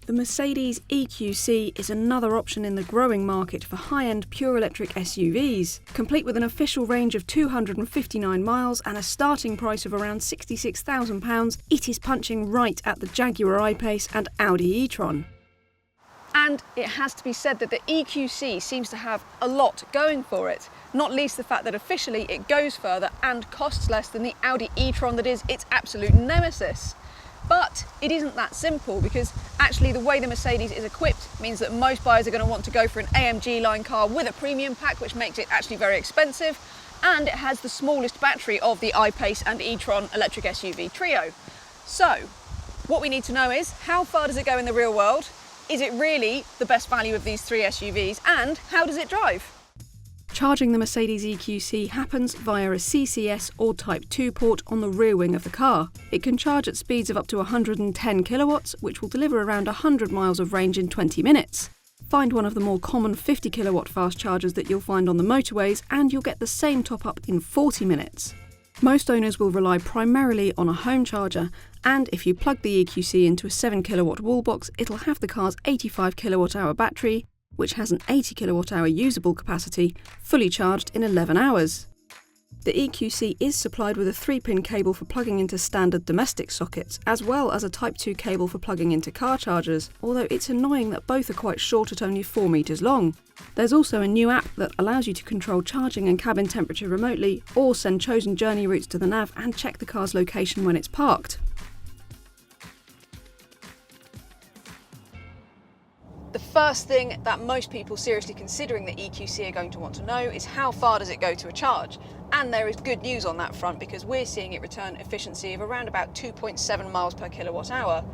The Mercedes EQC is another option in the growing market for high-end pure electric SUVs. Complete with an official range of 259 miles and a starting price of around £66,000, it is punching right at the Jaguar I-Pace and Audi e-tron. And it has to be said that the EQC seems to have a lot going for it, not least the fact that officially it goes further and costs less than the Audi e-tron that is its absolute nemesis. But it isn't that simple, because actually the way the Mercedes is equipped means that most buyers are going to want to go for an AMG line car with a premium pack, which makes it actually very expensive, and it has the smallest battery of the I-Pace and e-tron electric SUV trio. So what we need to know is, how far does it go in the real world? Is it really the best value of these three SUVs, and how does it drive? Charging the Mercedes EQC happens via a CCS or Type 2 port on the rear wing of the car. It can charge at speeds of up to 110 kilowatts, which will deliver around 100 miles of range in 20 minutes. Find one of the more common 50 kilowatt fast chargers that you'll find on the motorways and you'll get the same top up in 40 minutes. Most owners will rely primarily on a home charger, and if you plug the EQC into a 7 kilowatt wall box, it'll have the car's 85 kilowatt hour battery, which has an 80 kilowatt hour usable capacity, fully charged in 11 hours. The EQC is supplied with a 3-pin cable for plugging into standard domestic sockets, as well as a Type 2 cable for plugging into car chargers, although it's annoying that both are quite short at only 4 metres long. There's also a new app that allows you to control charging and cabin temperature remotely, or send chosen journey routes to the nav and check the car's location when it's parked. The first thing that most people seriously considering the EQC are going to want to know is, how far does it go to a charge? And there is good news on that front, because we're seeing it return efficiency of around about 2.7 miles per kilowatt hour.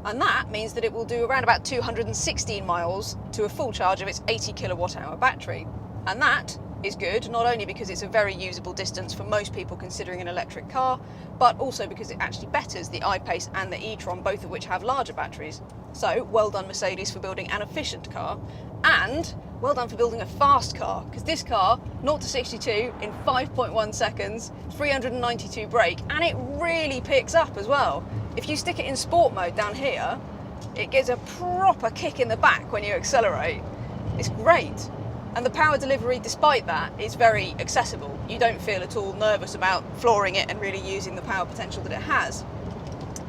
And that means that it will do around about 216 miles to a full charge of its 80 kilowatt hour battery. And that is good, not only because it's a very usable distance for most people considering an electric car, but also because it actually betters the I-Pace and the e-tron, both of which have larger batteries. So well done Mercedes for building an efficient car, and well done for building a fast car, because this car, 0 to 62 in 5.1 seconds, 392 brake, and it really picks up as well. If you stick it in sport mode down here, it gives a proper kick in the back when you accelerate. It's great. And the power delivery, despite that, is very accessible. You don't feel at all nervous about flooring it and really using the power potential that it has.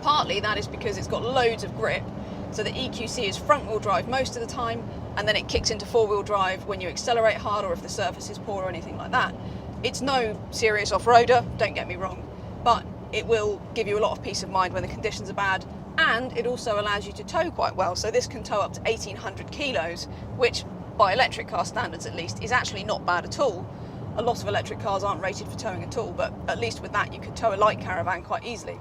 Partly that is because it's got loads of grip, so the EQC is front-wheel drive most of the time, and then it kicks into four-wheel drive when you accelerate hard or if the surface is poor or anything like that. It's no serious off-roader, don't get me wrong, but it will give you a lot of peace of mind when the conditions are bad, and it also allows you to tow quite well. So this can tow up to 1,800 kilos, which, by electric car standards at least, is actually not bad at all. A lot of electric cars aren't rated for towing at all, but at least with that you could tow a light caravan quite easily.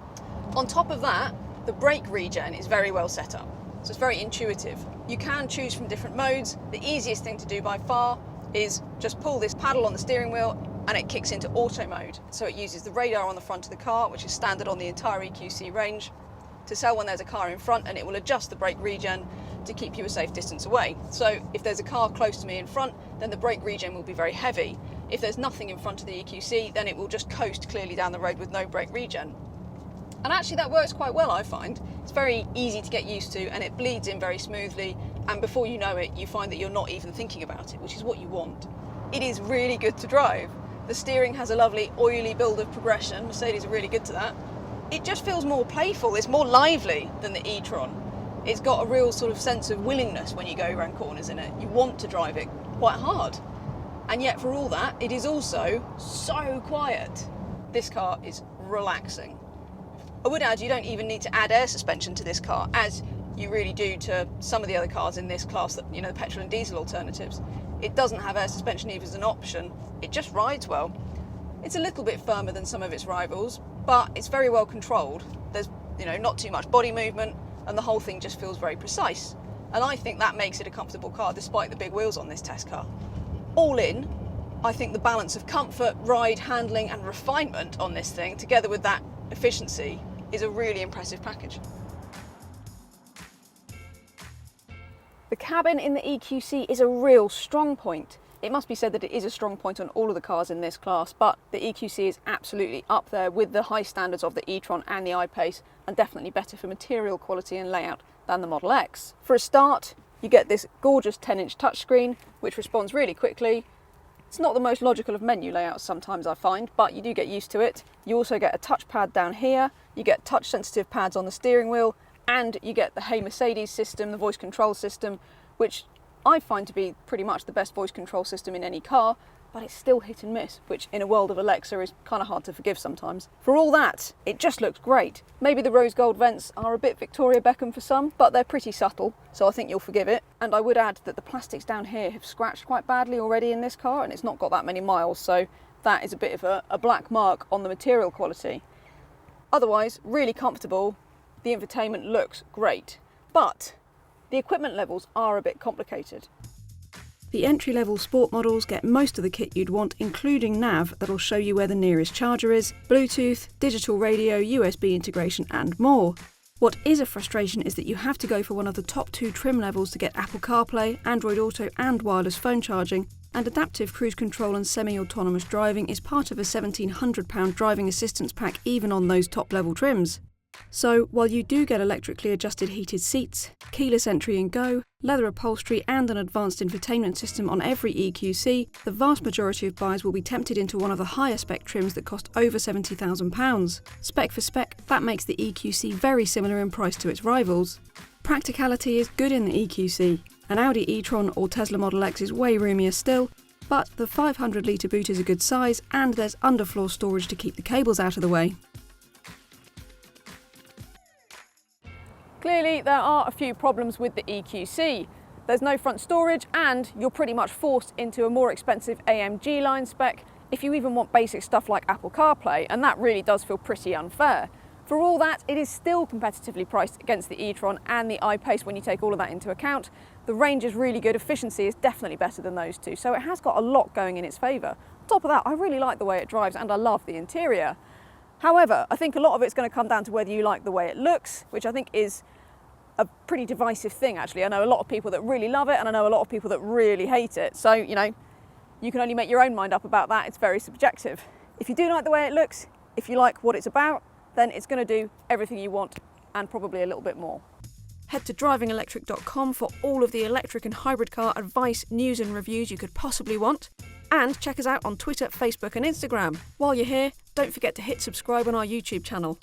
On top of that, the brake regen is very well set up, so it's very intuitive. You can choose from different modes. The easiest thing to do by far is just pull this paddle on the steering wheel and it kicks into auto mode. So it uses the radar on the front of the car, which is standard on the entire EQC range, to tell when there's a car in front, and it will adjust the brake regen to keep you a safe distance away. So if there's a car close to me in front, then the brake regen will be very heavy. If there's nothing in front of the EQC, then it will just coast clearly down the road with no brake regen. And actually that works quite well, I find. It's very easy to get used to, and it bleeds in very smoothly, and before you know it, you find that you're not even thinking about it, which is what you want. It is really good to drive. The steering has a lovely oily build of progression. Mercedes are really good to that. It just feels more playful, it's more lively than the e-tron. It's got a real sort of sense of willingness when you go around corners in it. You want to drive it quite hard. And yet for all that, it is also so quiet. This car is relaxing. I would add, you don't even need to add air suspension to this car, as you really do to some of the other cars in this class, that, you know, the petrol and diesel alternatives. It doesn't have air suspension even as an option. It just rides well. It's a little bit firmer than some of its rivals, but it's very well controlled. There's, you know, not too much body movement, and the whole thing just feels very precise. And I think that makes it a comfortable car despite the big wheels on this test car. All in, I think the balance of comfort, ride, handling and refinement on this thing, together with that efficiency, is a really impressive package. The cabin in the EQC is a real strong point. It must be said that it is a strong point on all of the cars in this class, but the EQC is absolutely up there with the high standards of the e-tron and the I-Pace, and definitely better for material quality and layout than the Model X. For a start, you get this gorgeous 10-inch touchscreen, which responds really quickly. It's not the most logical of menu layouts sometimes, I find, but you do get used to it. You also get a touchpad down here, you get touch-sensitive pads on the steering wheel, and you get the Hey Mercedes system, the voice control system, which I find to be pretty much the best voice control system in any car, but it's still hit and miss, which in a world of Alexa is kind of hard to forgive sometimes. For all that, it just looks great. Maybe the rose gold vents are a bit Victoria Beckham for some, but they're pretty subtle, so I think you'll forgive it. And I would add that the plastics down here have scratched quite badly already in this car, and it's not got that many miles, so that is a bit of a black mark on the material quality. Otherwise, really comfortable. The infotainment looks great, but the equipment levels are a bit complicated. The entry-level sport models get most of the kit you'd want, including nav that'll show you where the nearest charger is, Bluetooth, digital radio, USB integration and more. What is a frustration is that you have to go for one of the top 2 trim levels to get Apple CarPlay, Android Auto and wireless phone charging, and adaptive cruise control and semi-autonomous driving is part of a £1,700 driving assistance pack even on those top level trims. So, while you do get electrically adjusted heated seats, keyless entry and go, leather upholstery and an advanced infotainment system on every EQC, the vast majority of buyers will be tempted into one of the higher spec trims that cost over £70,000. Spec for spec, that makes the EQC very similar in price to its rivals. Practicality is good in the EQC. An Audi e-tron or Tesla Model X is way roomier still, but the 500-litre boot is a good size and there's underfloor storage to keep the cables out of the way. Clearly, there are a few problems with the EQC. There's no front storage and you're pretty much forced into a more expensive AMG line spec if you even want basic stuff like Apple CarPlay, and that really does feel pretty unfair. For all that, it is still competitively priced against the e-tron and the I-Pace when you take all of that into account. The range is really good, efficiency is definitely better than those two, so it has got a lot going in its favour. On top of that, I really like the way it drives and I love the interior. However, I think a lot of it's going to come down to whether you like the way it looks, which I think is a pretty divisive thing actually. I know a lot of people that really love it and I know a lot of people that really hate it. So, you know, you can only make your own mind up about that. It's very subjective. If you do like the way it looks, if you like what it's about, then it's going to do everything you want and probably a little bit more. Head to DrivingElectric.com for all of the electric and hybrid car advice, news and reviews you could possibly want. And check us out on Twitter, Facebook and Instagram. While you're here, don't forget to hit subscribe on our YouTube channel.